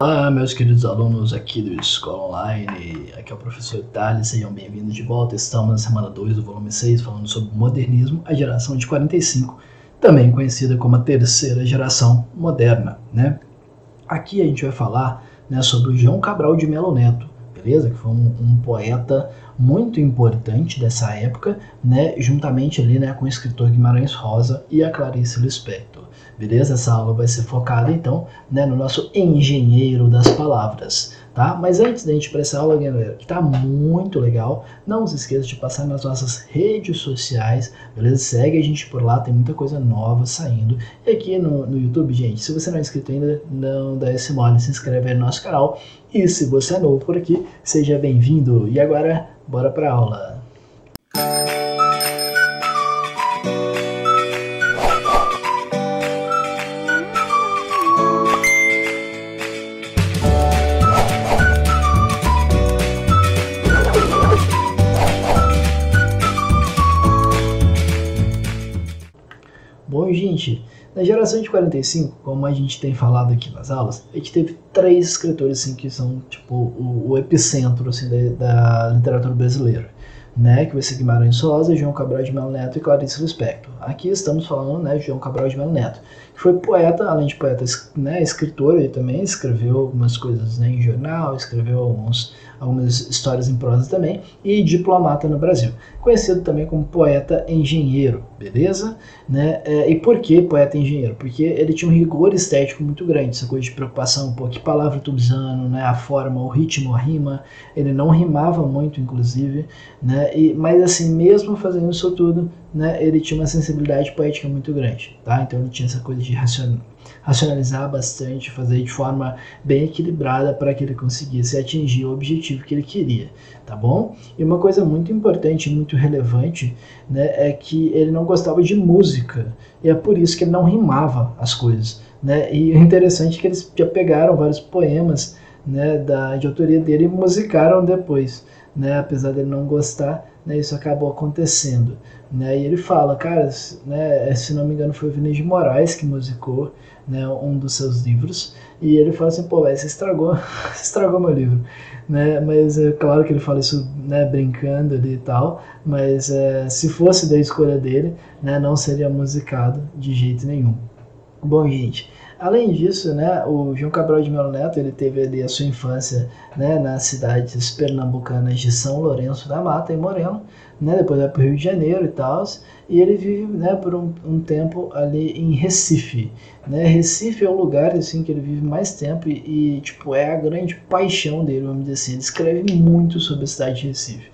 Olá, meus queridos alunos aqui do Escola Online, aqui é o professor Thales, sejam bem-vindos de volta. Estamos na semana 2 do volume 6, falando sobre o modernismo, a geração de 45, também conhecida como a terceira geração moderna, né? Aqui a gente vai falar, né, sobre o João Cabral de Melo Neto, beleza? Que foi um poeta muito importante dessa época, né, juntamente ali, né, com o escritor Guimarães Rosa e a Clarice Lispector. Beleza? Essa aula vai ser focada, então, né, no nosso engenheiro das palavras, tá? Mas antes da gente ir para essa aula, galera, que tá muito legal, não se esqueça de passar nas nossas redes sociais, beleza? Segue a gente por lá, tem muita coisa nova saindo. E aqui no YouTube, gente, se você não é inscrito ainda, não dá esse mole, se inscreve aí no nosso canal. E se você é novo por aqui, seja bem-vindo. E agora, bora para a aula. Bom, gente, na geração de 45, como a gente tem falado aqui nas aulas, a gente teve três escritores assim, que são tipo o epicentro assim, da literatura brasileira, né? Que vai ser Guimarães Rosa, João Cabral de Melo Neto e Clarice Lispector. Aqui estamos falando, né, de João Cabral de Melo Neto, que foi poeta, além de poeta, né, escritor. Ele também escreveu algumas coisas, né, em jornal, escreveu algumas histórias em prosa também, e diplomata no Brasil. Conhecido também como poeta engenheiro, beleza? Né? E por que poeta engenheiro? Porque ele tinha um rigor estético muito grande, essa coisa de preocupação, pô, que palavra eu tô usando, né? A forma, o ritmo, a rima. Ele não rimava muito, inclusive, né? Mas assim, mesmo fazendo isso tudo, né, ele tinha uma sensibilidade poética muito grande, tá? Então ele tinha essa coisa de racionalizar bastante, fazer de forma bem equilibrada para que ele conseguisse atingir o objetivo que ele queria, tá bom? E uma coisa muito importante, muito relevante, né, é que ele não gostava de música, e é por isso que ele não rimava as coisas, né? E o interessante é que eles já pegaram vários poemas, né, de autoria dele e musicaram depois, né? Apesar dele não gostar, né, isso acabou acontecendo, né? E ele fala, cara, né, se não me engano foi o Vinícius de Moraes que musicou, né, um dos seus livros, e ele fala assim, pô, você estragou meu livro, né? Mas é claro que ele fala isso, né, brincando ali e tal, mas se fosse da escolha dele, né, não seria musicado de jeito nenhum. Bom, gente, além disso, né, o João Cabral de Melo Neto, ele teve ali a sua infância, né, nas cidades pernambucanas de São Lourenço da Mata e Moreno, né, depois vai para o Rio de Janeiro e tal, e ele vive, né, por um tempo ali em Recife, né? Recife é o lugar assim que ele vive mais tempo tipo, é a grande paixão dele, vamos dizer assim. Ele escreve muito sobre a cidade de Recife,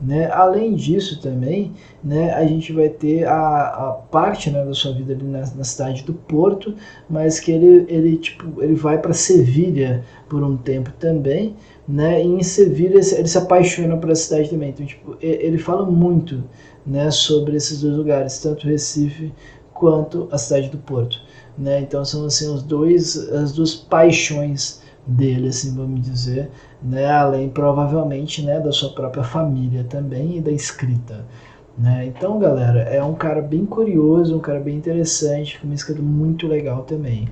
né? Além disso também, né, a gente vai ter a parte, né, da sua vida ali na cidade do Porto, mas que ele vai para Sevilha por um tempo também, né? E em Sevilha ele se apaixona por a cidade também. Então, tipo, ele fala muito, né, sobre esses dois lugares, tanto Recife quanto a cidade do Porto, né? Então são assim as duas paixões dele, assim, vamos dizer, né? Além provavelmente, né, da sua própria família também e da escrita, né? Então, galera, é um cara bem curioso, um cara bem interessante, com uma escrita muito legal também.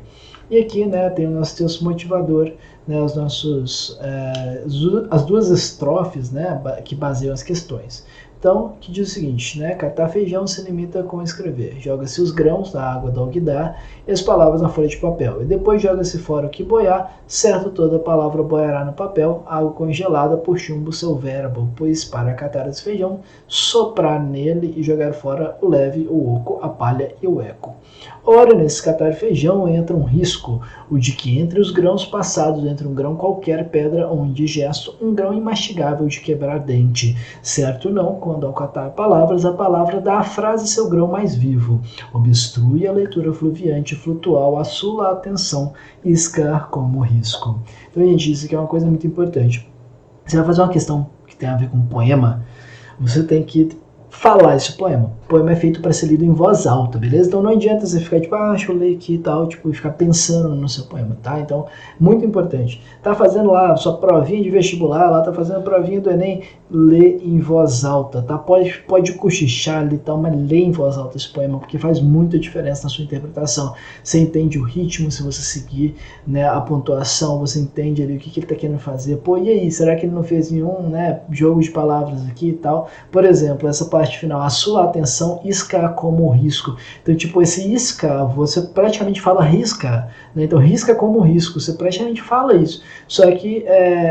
E aqui, né, tem o nosso texto motivador, né, as duas estrofes, né, que baseiam as questões. Então, que diz o seguinte, né? Catar feijão se limita com escrever. Joga-se os grãos na água do alguidar e as palavras na folha de papel. E depois joga-se fora o que boiar, certo toda palavra boiará no papel, água congelada por chumbo seu verbo, pois para catar esse feijão, soprar nele e jogar fora o leve, o oco, a palha e o eco. Ora, nesse catar feijão entra um risco, o de que entre os grãos passados, entre um grão qualquer pedra ou indigesto, um grão imastigável de quebrar dente. Certo não, quando ao catar palavras, a palavra dá à frase seu grão mais vivo, obstrui a leitura fluviante, flutual, assula a atenção e escar como risco. Então, gente, isso aqui é uma coisa muito importante. Você vai fazer uma questão que tem a ver com poema, você tem que falar esse poema. O poema é feito para ser lido em voz alta, beleza? Então não adianta você ficar tipo, deixa eu ler aqui e tal, tipo, ficar pensando no seu poema, tá? Então, muito importante. Tá fazendo lá sua provinha de vestibular, lá tá fazendo a provinha do Enem, lê em voz alta, tá? Pode cochichar ali e tal, mas lê em voz alta esse poema, porque faz muita diferença na sua interpretação. Você entende o ritmo se você seguir, né, a pontuação, você entende ali o que ele tá querendo fazer. Pô, e aí, será que ele não fez nenhum, né, jogo de palavras aqui e tal? Por exemplo, essa parte final, a sua atenção iscar como risco. Então, tipo, esse iscar, você praticamente fala riscar, né? Então, risca como risco, você praticamente fala isso. Só que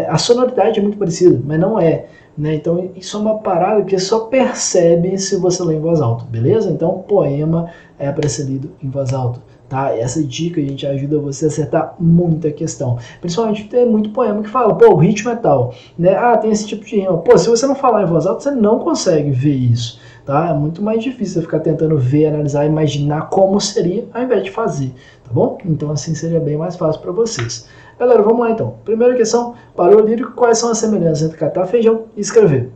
a sonoridade é muito parecida, mas não é. Né? Então, isso é uma parada que só percebe se você lê em voz alta, beleza? Então, poema é para ser lido em voz alta. Tá? Essa dica, a gente ajuda você a acertar muita questão. Principalmente tem muito poema que fala, pô, o ritmo é tal, né? Tem esse tipo de rima. Pô, se você não falar em voz alta, você não consegue ver isso, tá? É muito mais difícil você ficar tentando ver, analisar, imaginar como seria, ao invés de fazer, tá bom? Então assim seria bem mais fácil para vocês. Galera, vamos lá então. Primeira questão, para o lírico, quais são as semelhanças entre catar feijão e escrever?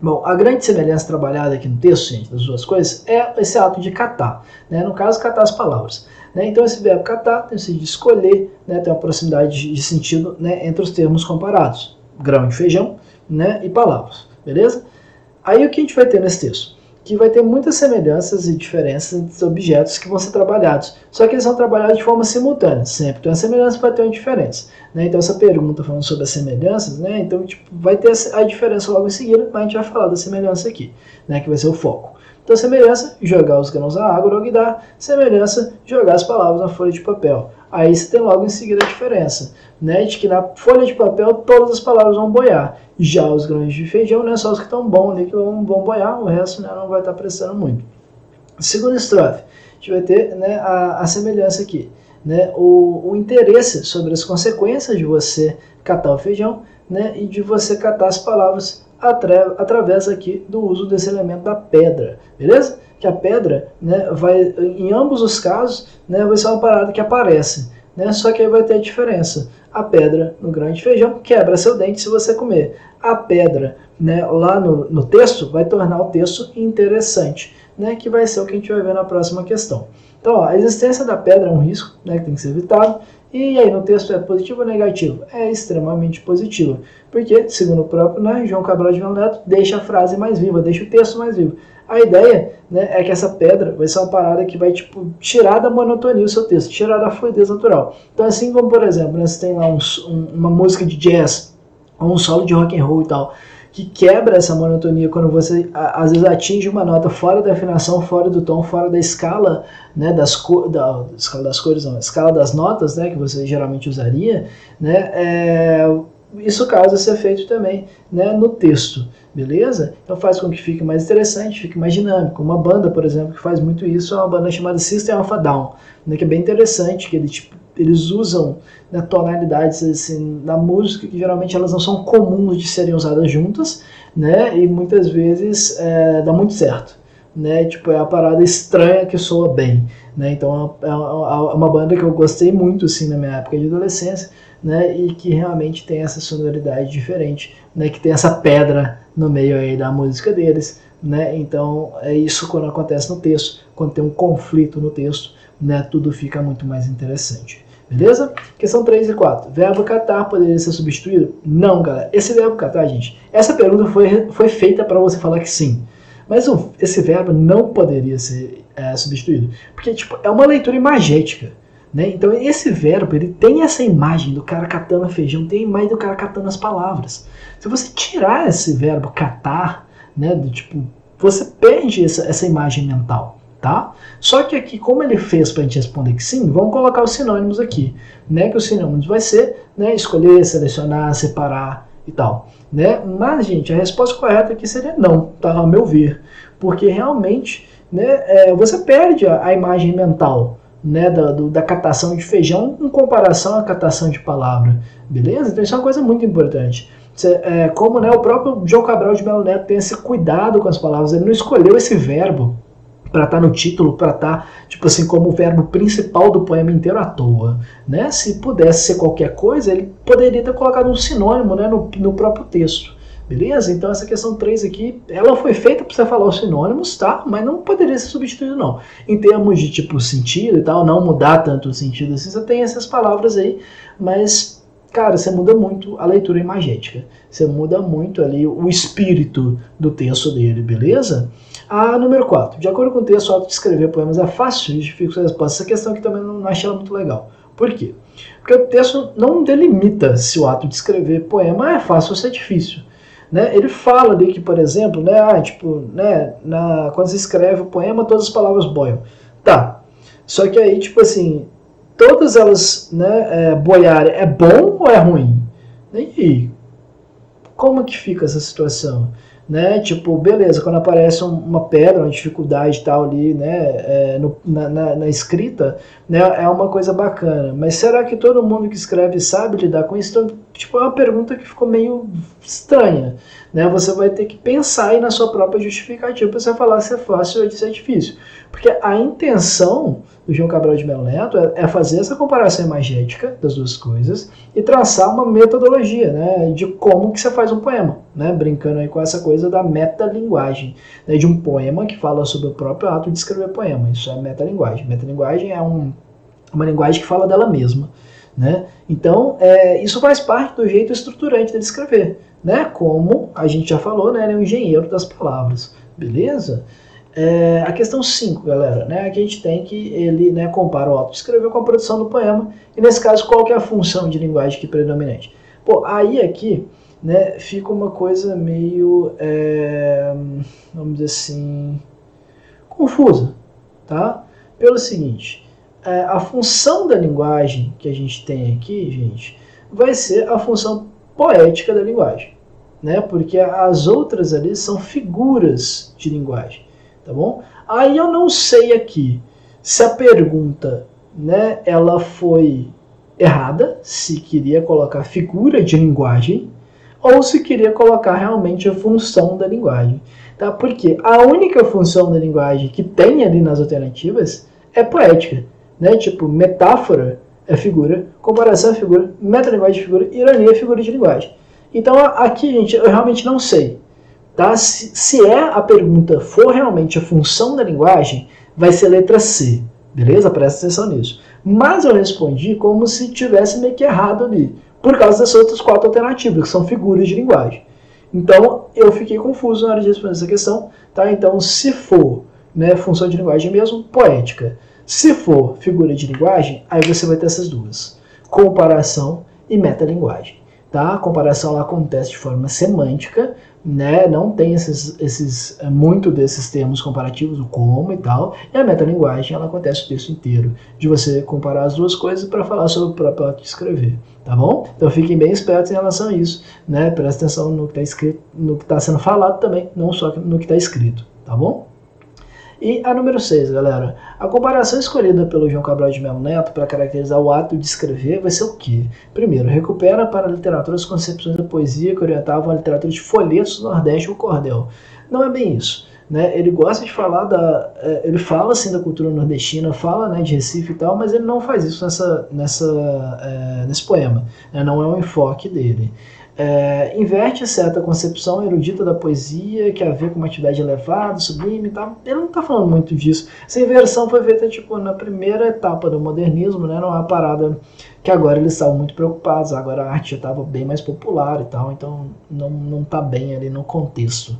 Bom, a grande semelhança trabalhada aqui no texto, gente, das duas coisas, é esse ato de catar, né? No caso, catar as palavras. Né? Então, esse verbo catar tem o sentido de escolher, né? Tem uma proximidade de sentido, né, entre os termos comparados, grão de feijão, né, e palavras, beleza? Aí o que a gente vai ter nesse texto? Que vai ter muitas semelhanças e diferenças entre os objetos que vão ser trabalhados. Só que eles são trabalhados de forma simultânea. Sempre tem uma semelhança, vai ter uma diferença. Né? Então essa pergunta falando sobre as semelhanças, né? Então tipo, vai ter a diferença logo em seguida, mas a gente vai falar da semelhança aqui, né? Que vai ser o foco. Então semelhança, jogar os grãos na água, loguidar. Semelhança, jogar as palavras na folha de papel. Aí você tem logo em seguida a diferença, né, de que na folha de papel todas as palavras vão boiar. Já os grãos de feijão, né, só os que estão bons ali que vão boiar, o resto, né, não vai estar prestando muito. Segunda estrofe, a gente vai ter, né, a semelhança aqui, né, o interesse sobre as consequências de você catar o feijão, né, e de você catar as palavras através aqui do uso desse elemento da pedra, beleza? Que a pedra, né, vai, em ambos os casos, né, vai ser uma parada que aparece, né, só que aí vai ter a diferença. A pedra no grão de feijão quebra seu dente se você comer. A pedra, né, lá no texto vai tornar o texto interessante, né, que vai ser o que a gente vai ver na próxima questão. Então, ó, a existência da pedra é um risco, né, que tem que ser evitado. E aí no texto é positivo ou negativo? É extremamente positivo. Porque, segundo o próprio, né, João Cabral de Melo Neto, deixa a frase mais viva, deixa o texto mais vivo. A ideia, né, é que essa pedra vai ser uma parada que vai tipo, tirar da monotonia o seu texto, tirar da fluidez natural. Então assim como, por exemplo, né, você tem lá uma música de jazz, ou um solo de rock and roll e tal, que quebra essa monotonia quando você às vezes atinge uma nota fora da afinação, fora do tom, fora da escala, né, escala das cores, não, escala das notas, né, que você geralmente usaria, né, isso causa esse efeito também, né, no texto, beleza? Então faz com que fique mais interessante, fique mais dinâmico. Uma banda, por exemplo, que faz muito isso é uma banda chamada System of a Down, né, que é bem interessante, que eles usam, né, tonalidades assim, da música que geralmente elas não são comuns de serem usadas juntas, né, e muitas vezes dá muito certo. Né, tipo, é a parada estranha que soa bem, né, então é uma banda que eu gostei muito assim na minha época de adolescência, né, e que realmente tem essa sonoridade diferente, né, que tem essa pedra no meio aí da música deles, né, então é isso quando acontece no texto, quando tem um conflito no texto, né, tudo fica muito mais interessante. Beleza? Questão 3 e 4. Verbo catar poderia ser substituído? Não, galera. Esse verbo catar, gente, essa pergunta foi feita para você falar que sim. Mas esse verbo não poderia ser substituído, porque tipo, é uma leitura imagética, né? Então esse verbo ele tem essa imagem do cara catando feijão, tem a imagem do cara catando as palavras. Se você tirar esse verbo catar, né, você perde essa imagem mental, tá? Só que aqui, como ele fez para a gente responder que sim, vamos colocar os sinônimos aqui, né? Que os sinônimos vai ser, né, escolher, selecionar, separar e tal, né? Mas, gente, a resposta correta aqui seria não, tá? Ao meu ver, porque realmente, né, você perde a imagem mental, né, da catação de feijão em comparação à catação de palavra, beleza? Então isso é uma coisa muito importante. Como, né, o próprio João Cabral de Melo Neto tem esse cuidado com as palavras, ele não escolheu esse verbo para estar no título, para estar, tipo assim, como o verbo principal do poema inteiro à toa, né? Se pudesse ser qualquer coisa, ele poderia ter colocado um sinônimo, né, no próprio texto, Beleza? Então essa questão 3 aqui, ela foi feita para você falar os sinônimos, tá? Mas não poderia ser substituído não. Em termos de tipo sentido e tal, não mudar tanto o sentido assim, você tem essas palavras aí, mas, cara, você muda muito a leitura imagética. Você muda muito ali o espírito do texto dele, beleza? A número 4. De acordo com o texto, o ato de escrever poemas é fácil, justifica sua resposta. Essa questão aqui também não achei ela muito legal. Por quê? Porque o texto não delimita se o ato de escrever poema é fácil ou se é difícil. Né? Ele fala ali que, por exemplo, né, quando você escreve o poema, todas as palavras boiam. Tá. Só que aí, tipo assim, todas elas, né, boiarem é bom ou é ruim? E como que fica essa situação? Né? Tipo, beleza, quando aparece uma pedra, uma dificuldade e tal ali, né, na escrita, né, é uma coisa bacana. Mas será que todo mundo que escreve sabe lidar com isso? Então, tipo, é uma pergunta que ficou meio estranha. Né? Você vai ter que pensar aí na sua própria justificativa para você falar se é fácil ou se é difícil. Porque a intenção do João Cabral de Melo Neto é fazer essa comparação imagética das duas coisas e traçar uma metodologia, né, de como que você faz um poema, né, brincando aí com essa coisa da metalinguagem, né, de um poema que fala sobre o próprio ato de escrever poema. Isso é metalinguagem. Metalinguagem é uma linguagem que fala dela mesma. Né? Então, isso faz parte do jeito estruturante dele escrever. Né? Como a gente já falou, né, ele é um engenheiro das palavras. Beleza? A questão 5, galera, né, que a gente tem que ele, né, compara o ato de escrever com a produção do poema, e nesse caso, qual que é a função de linguagem que é predominante? Pô, aí aqui, né, fica uma coisa meio, vamos dizer assim, confusa, tá? Pelo seguinte, a função da linguagem que a gente tem aqui, gente, vai ser a função poética da linguagem, né, porque as outras ali são figuras de linguagem. Tá bom? Aí eu não sei aqui se a pergunta, né, ela foi errada, se queria colocar figura de linguagem, ou se queria colocar realmente a função da linguagem. Tá? Porque a única função da linguagem que tem ali nas alternativas é poética. Né? Tipo, metáfora é figura, comparação é figura, metalinguagem é figura, ironia é figura de linguagem. Então aqui, gente, eu realmente não sei. Tá? Se a pergunta for realmente a função da linguagem, vai ser letra C, beleza? Presta atenção nisso. Mas eu respondi como se tivesse meio que errado ali, por causa dessas outras 4 alternativas, que são figuras de linguagem. Então, eu fiquei confuso na hora de responder essa questão. Tá? Então, se for, né, função de linguagem mesmo, poética. Se for figura de linguagem, aí você vai ter essas duas, comparação e metalinguagem. Tá? A comparação ela acontece de forma semântica, né? Não tem muito desses termos comparativos, o como e tal, e a metalinguagem ela acontece o texto inteiro, de você comparar as duas coisas para falar sobre o próprio ato de escrever, tá bom? Então fiquem bem espertos em relação a isso, né? Presta atenção no que está escrito, no que está sendo falado também, não só no que está escrito, tá bom? E a número 6, galera, a comparação escolhida pelo João Cabral de Melo Neto para caracterizar o ato de escrever vai ser o quê? Primeiro, recupera para a literatura as concepções da poesia que orientavam a literatura de folhetos do Nordeste ou cordel. Não é bem isso. Né? Ele gosta de falar ele fala assim da cultura nordestina, fala, né, de Recife e tal, mas ele não faz isso nesse poema. Né? Não é o enfoque dele. Inverte certa concepção erudita da poesia, que a ver com uma atividade elevada, sublime e tal. Ele não está falando muito disso. Essa inversão foi feita tipo, na primeira etapa do modernismo, né? Não é uma parada que agora eles estavam muito preocupados, agora a arte já estava bem mais popular e tal, então não está bem ali no contexto.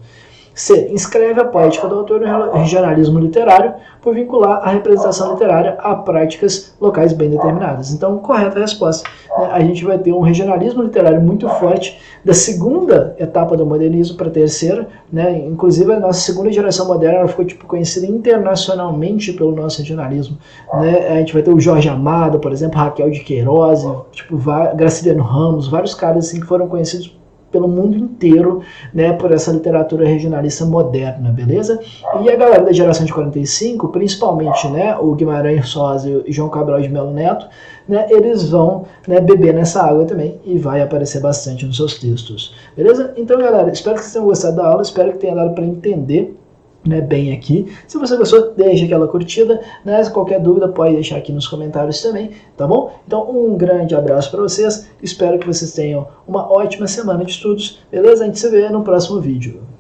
C. Inscreve a poética do autor no regionalismo literário por vincular a representação literária a práticas locais bem determinadas. Então, correta resposta. Né? A gente vai ter um regionalismo literário muito forte da segunda etapa do modernismo para a terceira. Né? Inclusive, a nossa segunda geração moderna ela ficou tipo, conhecida internacionalmente pelo nosso regionalismo. Né? A gente vai ter o Jorge Amado, por exemplo, Raquel de Queiroz, tipo, Graciliano Ramos, vários caras assim, que foram conhecidos pelo mundo inteiro, né, por essa literatura regionalista moderna, beleza? E a galera da geração de 45, principalmente, né, o Guimarães Rosa e João Cabral de Melo Neto, né, eles vão, né, beber nessa água também e vai aparecer bastante nos seus textos, beleza? Então, galera, espero que vocês tenham gostado da aula, espero que tenha dado para entender né, bem aqui. Se você gostou, deixa aquela curtida, né? Qualquer dúvida pode deixar aqui nos comentários também, tá bom? Então um grande abraço para vocês, espero que vocês tenham uma ótima semana de estudos, beleza? A gente se vê no próximo vídeo.